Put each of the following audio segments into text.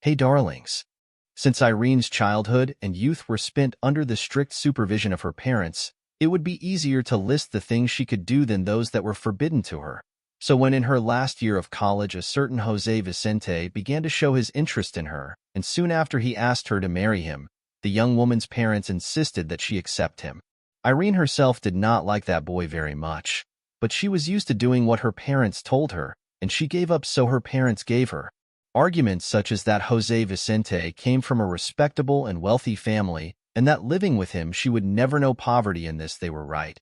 Hey darlings. Since Irene's childhood and youth were spent under the strict supervision of her parents, it would be easier to list the things she could do than those that were forbidden to her. So when in her last year of college a certain Jose Vicente began to show his interest in her, and soon after he asked her to marry him, the young woman's parents insisted that she accept him. Irene herself did not like that boy very much, but she was used to doing what her parents told her, and she gave up so her parents gave her. Arguments such as that Jose Vicente came from a respectable and wealthy family, and that living with him she would never know poverty, in this they were right.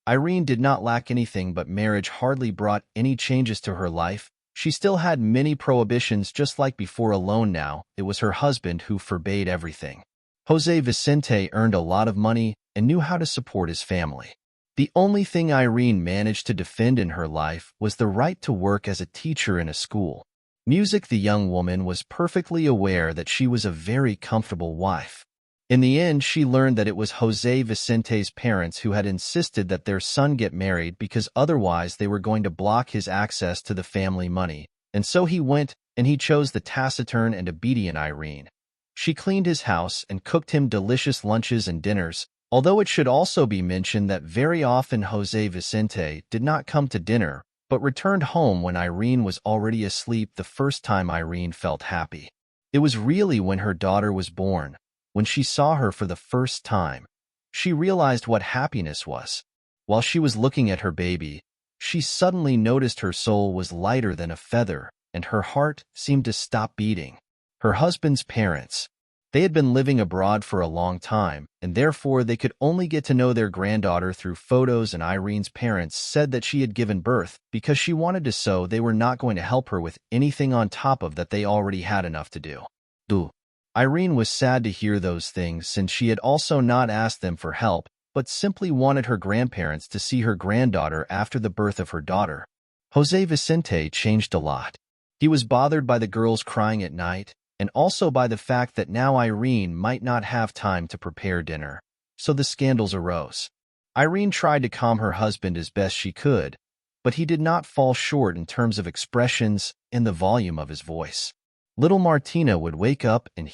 Irene did not lack anything, but marriage hardly brought any changes to her life. She still had many prohibitions just like before, alone now. It was her husband who forbade everything. Jose Vicente earned a lot of money and knew how to support his family. The only thing Irene managed to defend in her life was the right to work as a teacher in a school. Music. The young woman was perfectly aware that she was a very comfortable wife. In the end, she learned that it was Jose Vicente's parents who had insisted that their son get married because otherwise they were going to block his access to the family money. And so he went, and he chose the taciturn and obedient Irene. She cleaned his house and cooked him delicious lunches and dinners, although it should also be mentioned that very often Jose Vicente did not come to dinner, but returned home when Irene was already asleep. The first time Irene felt happy, it was really when her daughter was born. When she saw her for the first time, she realized what happiness was. While she was looking at her baby, she suddenly noticed her soul was lighter than a feather, and her heart seemed to stop beating. Her husband's parents. They had been living abroad for a long time, and therefore they could only get to know their granddaughter through photos, and Irene's parents said that she had given birth because she wanted to, so they were not going to help her with anything on top of that. They already had enough to do. Irene was sad to hear those things, since she had also not asked them for help, but simply wanted her grandparents to see her granddaughter after the birth of her daughter. Jose Vicente changed a lot. He was bothered by the girls crying at night, and also by the fact that now Irene might not have time to prepare dinner. So the scandals arose. Irene tried to calm her husband as best she could, but he did not fall short in terms of expressions and the volume of his voice. Little Martina would wake up and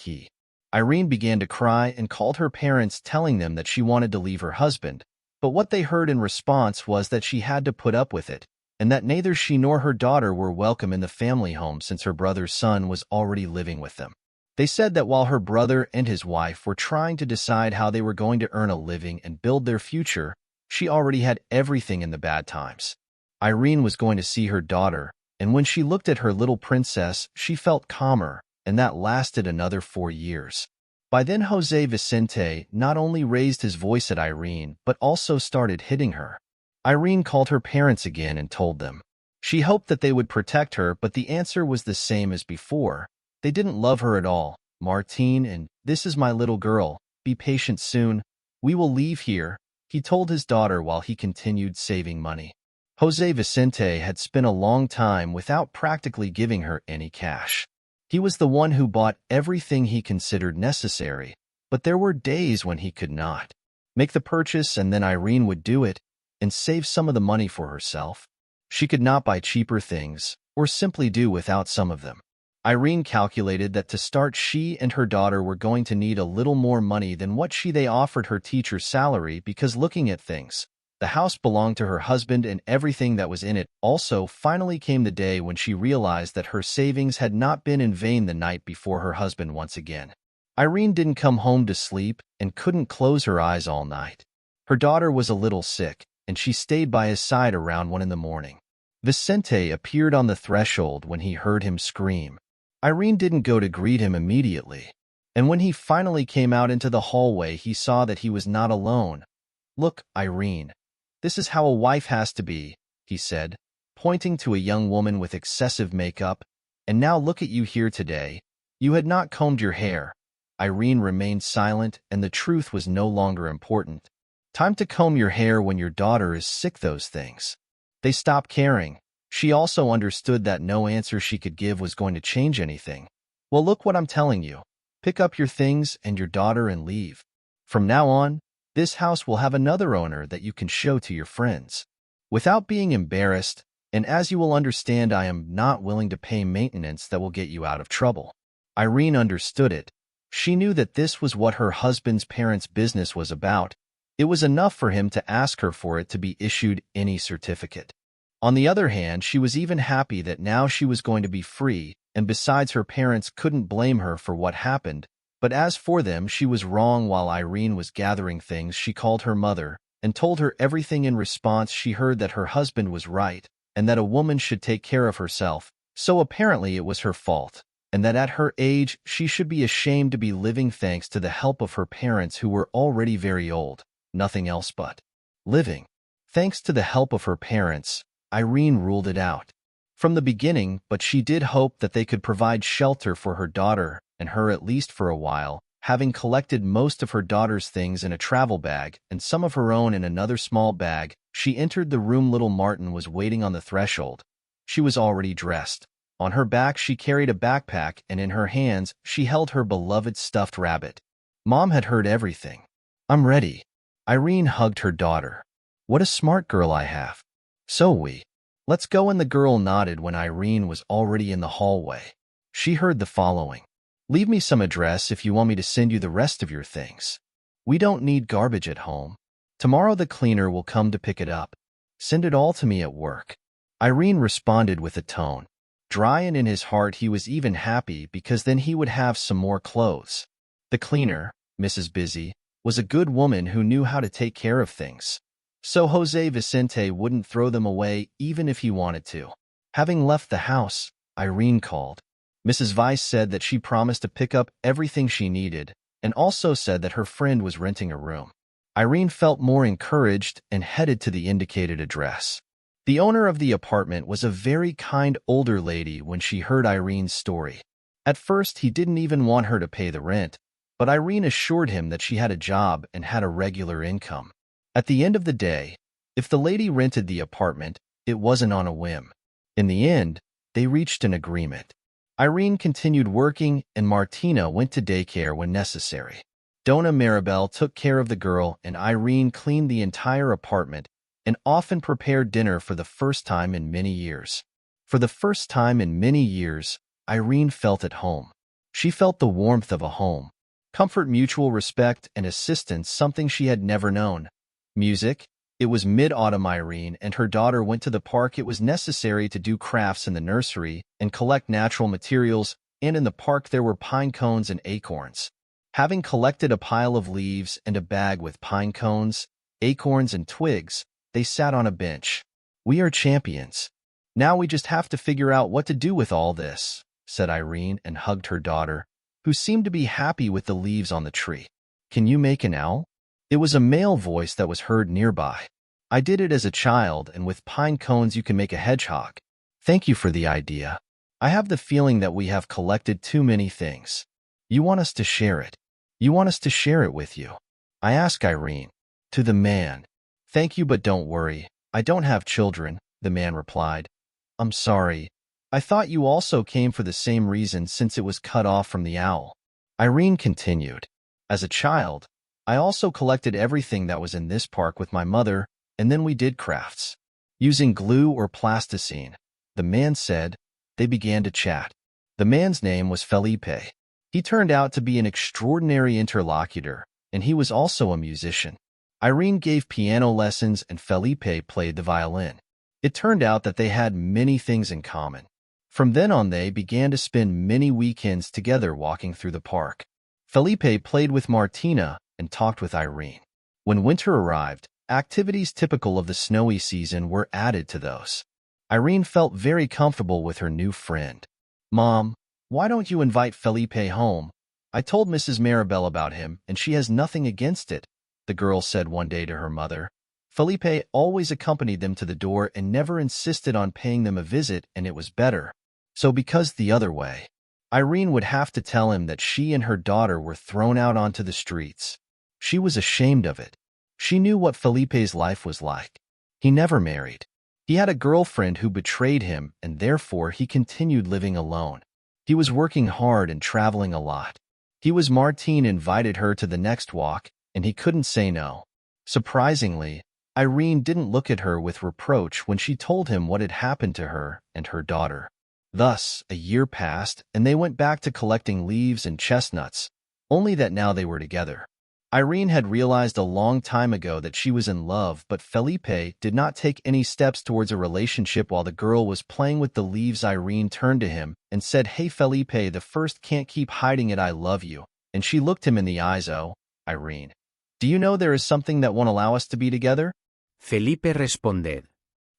Irene began to cry and called her parents, telling them that she wanted to leave her husband, but what they heard in response was that she had to put up with it, and that neither she nor her daughter were welcome in the family home since her brother's son was already living with them. They said that while her brother and his wife were trying to decide how they were going to earn a living and build their future, she already had everything in the bad times. Irene was going to see her daughter, and when she looked at her little princess, she felt calmer, and that lasted another 4 years. By then Jose Vicente not only raised his voice at Irene, but also started hitting her. Irene called her parents again and told them. She hoped that they would protect her, but the answer was the same as before. They didn't love her at all. Martine, and this is my little girl. Be patient soon. We will leave here, he told his daughter while he continued saving money. Jose Vicente had spent a long time without practically giving her any cash. He was the one who bought everything he considered necessary, but there were days when he could not make the purchase, and then Irene would do it and save some of the money for herself. She could not buy cheaper things, or simply do without some of them. Irene calculated that to start she and her daughter were going to need a little more money than what they offered her teacher's salary, because looking at things, the house belonged to her husband and everything that was in it. Also, finally came the day when she realized that her savings had not been in vain. The night before her husband once again, Irene didn't come home to sleep and couldn't close her eyes all night. Her daughter was a little sick, and she stayed by his side around 1 in the morning. Vicente appeared on the threshold when he heard him scream. Irene didn't go to greet him immediately, and when he finally came out into the hallway, he saw that he was not alone. Look, Irene. This is how a wife has to be, he said, pointing to a young woman with excessive makeup. And now look at you here today. You had not combed your hair. Irene remained silent, and the truth was no longer important. Time to comb your hair when your daughter is sick. Those things. They stopped caring. She also understood that no answer she could give was going to change anything. Well, look what I'm telling you. Pick up your things and your daughter and leave. From now on, this house will have another owner that you can show to your friends without being embarrassed, and as you will understand, I am not willing to pay maintenance that will get you out of trouble. Irene understood it. She knew that this was what her husband's parents' business was about. It was enough for him to ask her for it to be issued any certificate. On the other hand, she was even happy that now she was going to be free, and besides, her parents couldn't blame her for what happened. But as for them, she was wrong. While Irene was gathering things, she called her mother and told her everything. In response, she heard that her husband was right and that a woman should take care of herself. So apparently it was her fault, and that at her age she should be ashamed to be living thanks to the help of her parents who were already very old. Nothing else but living. Thanks to the help of her parents, Irene ruled it out from the beginning, but she did hope that they could provide shelter for her daughter and her at least for a while. Having collected most of her daughter's things in a travel bag and some of her own in another small bag, she entered the room. Little Martin was waiting on the threshold. She was already dressed. On her back she carried a backpack, and in her hands she held her beloved stuffed rabbit. Mom had heard everything. "I'm ready." Irene hugged her daughter. "What a smart girl I have." Let's go." And the girl nodded when Irene was already in the hallway. She heard the following. "Leave me some address if you want me to send you the rest of your things. We don't need garbage at home. Tomorrow the cleaner will come to pick it up. Send it all to me at work." Irene responded with a tone dry, and in his heart he was even happy because then he would have some more clothes. The cleaner, Mrs. Busy, was a good woman who knew how to take care of things. So Jose Vicente wouldn't throw them away even if he wanted to. Having left the house, Irene called. Mrs. Vice said that she promised to pick up everything she needed, and also said that her friend was renting a room. Irene felt more encouraged and headed to the indicated address. The owner of the apartment was a very kind older lady. When she heard Irene's story, at first he didn't even want her to pay the rent, but Irene assured him that she had a job and had a regular income. At the end of the day, if the lady rented the apartment, it wasn't on a whim. In the end, they reached an agreement. Irene continued working, and Martina went to daycare when necessary. Donna Maribel took care of the girl, and Irene cleaned the entire apartment and often prepared dinner. For the first time in many years, Irene felt at home. She felt the warmth of a home, comfort, mutual respect, and assistance, something she had never known. Music. It was mid-autumn. Irene and her daughter went to the park. It was necessary to do crafts in the nursery and collect natural materials, and in the park there were pine cones and acorns. Having collected a pile of leaves and a bag with pine cones, acorns, and twigs, they sat on a bench. "We are champions. Now we just have to figure out what to do with all this," said Irene, and hugged her daughter, who seemed to be happy with the leaves on the tree. "Can you make an owl?" It was a male voice that was heard nearby. "I did it as a child, and with pine cones you can make a hedgehog." "Thank you for the idea. I have the feeling that we have collected too many things. You want us to share it. You want us to share it with you?" I asked Irene. To the man. "Thank you, but don't worry. I don't have children," the man replied. "I'm sorry. I thought you also came for the same reason since it was cut off from the owl." Irene continued. "As a child, I also collected everything that was in this park with my mother, and then we did crafts. Using glue or plasticine," the man said. They began to chat. The man's name was Felipe. He turned out to be an extraordinary interlocutor, and he was also a musician. Irene gave piano lessons and Felipe played the violin. It turned out that they had many things in common. From then on they began to spend many weekends together walking through the park. Felipe played with Martina and talked with Irene. When winter arrived, activities typical of the snowy season were added to those. Irene felt very comfortable with her new friend. "Mom, why don't you invite Felipe home? I told Mrs. Maribel about him, and she has nothing against it," the girl said one day to her mother. Felipe always accompanied them to the door and never insisted on paying them a visit, and it was better. So because the other way, Irene would have to tell him that she and her daughter were thrown out onto the streets. She was ashamed of it. She knew what Felipe's life was like. He never married. He had a girlfriend who betrayed him, and therefore he continued living alone. He was working hard and traveling a lot. Martine invited her to the next walk, and he couldn't say no. Surprisingly, Irene didn't look at her with reproach when she told him what had happened to her and her daughter. Thus, a year passed, and they went back to collecting leaves and chestnuts, only that now they were together. Irene had realized a long time ago that she was in love, but Felipe did not take any steps towards a relationship. While the girl was playing with the leaves, Irene turned to him and said, "Hey Felipe, the first can't keep hiding it, I love you." And she looked him in the eyes. "Oh, Irene, do you know there is something that won't allow us to be together?" Felipe responded.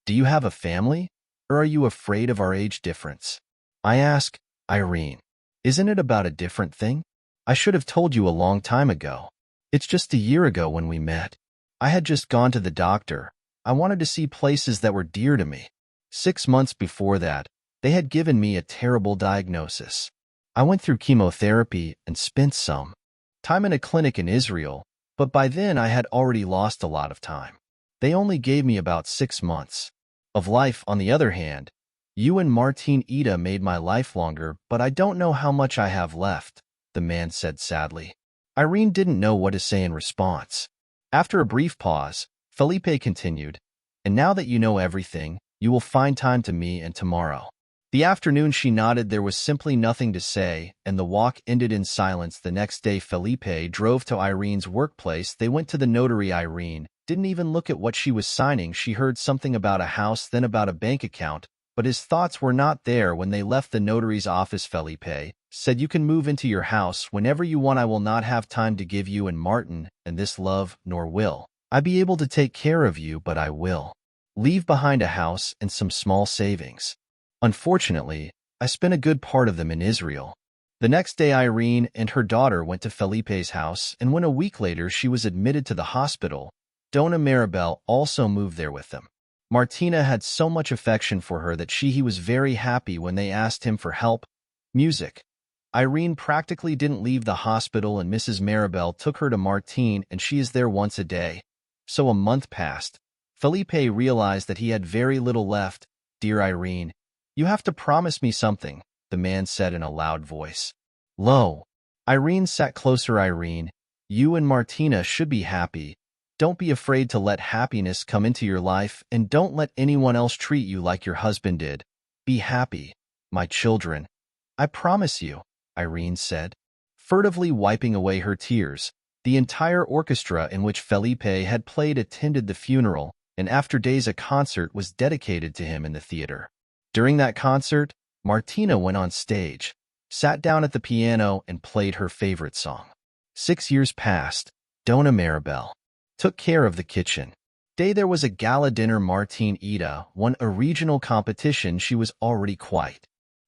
"Do you have a family? Or are you afraid of our age difference?" I ask, "Irene, isn't it about a different thing? I should have told you a long time ago. It's just a year ago when we met. I had just gone to the doctor. I wanted to see places that were dear to me. 6 months before that, they had given me a terrible diagnosis. I went through chemotherapy and spent some time in a clinic in Israel, but by then I had already lost a lot of time. They only gave me about 6 months of life. On the other hand, you and Martinita made my life longer, but I don't know how much I have left," the man said sadly. Irene didn't know what to say in response. After a brief pause, Felipe continued, "And now that you know everything, you will find time to me and tomorrow." The afternoon she nodded. There was simply nothing to say, and the walk ended in silence. The next day Felipe drove to Irene's workplace. They went to the notary. Irene didn't even look at what she was signing. She heard something about a house, then about a bank account, but his thoughts were not there. When they left the notary's office, Felipe said, "You can move into your house whenever you want. I will not have time to give you and Martin and this love, nor will I be able to take care of you, but I will leave behind a house and some small savings. Unfortunately, I spent a good part of them in Israel." The next day Irene and her daughter went to Felipe's house, and when a week later she was admitted to the hospital, Dona Maribel also moved there with them. Martina had so much affection for her that he was very happy when they asked him for help. Music. Irene practically didn't leave the hospital, and Mrs. Maribel took her to Martine, and she is there once a day. So a month passed. Felipe realized that he had very little left. "Dear Irene, you have to promise me something," the man said in a loud voice. Low. Irene sat closer. "Irene, you and Martina should be happy. Don't be afraid to let happiness come into your life, and don't let anyone else treat you like your husband did. Be happy, my children. I promise you," Irene said, furtively wiping away her tears. The entire orchestra in which Felipe had played attended the funeral, and after days a concert was dedicated to him in the theater. During that concert, Martina went on stage, sat down at the piano, and played her favorite song. 6 years passed. Dona Maribel took care of the kitchen. Day there was a gala dinner. Martinita won a regional competition. She was already quite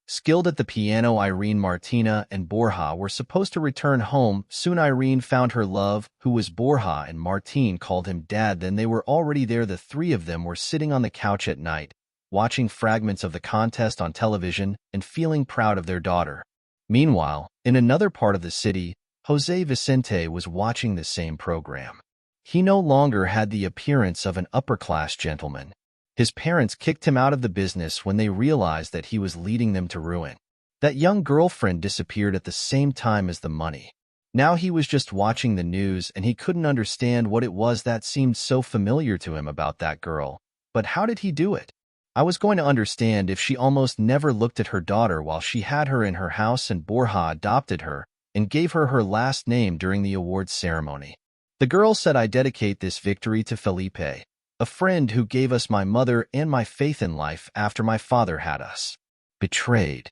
skilled at the piano. Irene, Martina, and Borja were supposed to return home. Soon Irene found her love, who was Borja, and Martine called him Dad. Then they were already there. The three of them were sitting on the couch at night, watching fragments of the contest on television and feeling proud of their daughter. Meanwhile, in another part of the city, Jose Vicente was watching the same program. He no longer had the appearance of an upper-class gentleman. His parents kicked him out of the business when they realized that he was leading them to ruin. That young girlfriend disappeared at the same time as the money. Now he was just watching the news, and he couldn't understand what it was that seemed so familiar to him about that girl. But how did he do it? I was going to understand if she almost never looked at her daughter while she had her in her house, and Borja adopted her and gave her her last name during the awards ceremony. The girl said, "I dedicate this victory to Felipe, a friend who gave us my mother and my faith in life after my father had us betrayed."